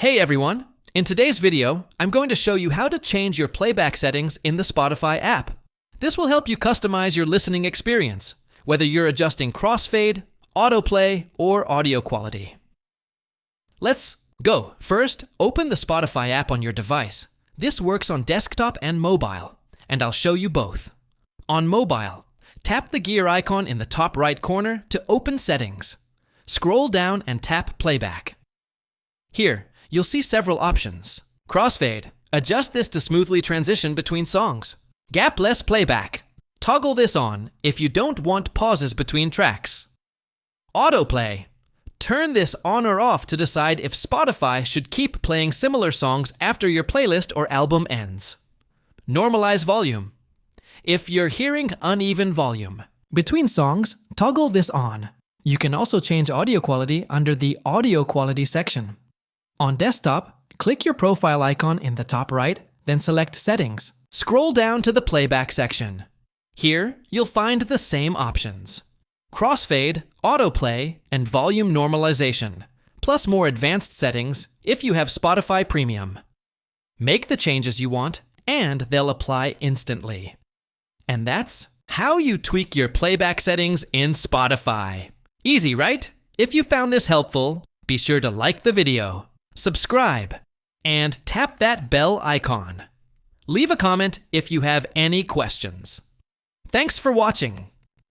Hey everyone! In today's video, I'm going to show you how to change your playback settings in the Spotify app. This will help you customize your listening experience, whether you're adjusting crossfade, autoplay, or audio quality. Let's go. First, open the Spotify app on your device. This works on desktop and mobile, and I'll show you both. On mobile, tap the gear icon in the top right corner to open settings. Scroll down and tap Playback. Here, you'll see several options. Crossfade. Adjust this to smoothly transition between songs. Gapless playback. Toggle this on if you don't want pauses between tracks. Autoplay. Turn this on or off to decide if Spotify should keep playing similar songs after your playlist or album ends. Normalize volume. If you're hearing uneven volume between songs, toggle this on. You can also change audio quality under the audio quality section. On desktop, click your profile icon in the top right, then select Settings. Scroll down to the Playback section. Here, you'll find the same options: crossfade, autoplay, and volume normalization, plus more advanced settings if you have Spotify Premium. Make the changes you want, and they'll apply instantly. And that's how you tweak your playback settings in Spotify. Easy, right? If you found this helpful, be sure to like the video, subscribe, and tap that bell icon. Leave a comment if you have any questions. Thanks for watching.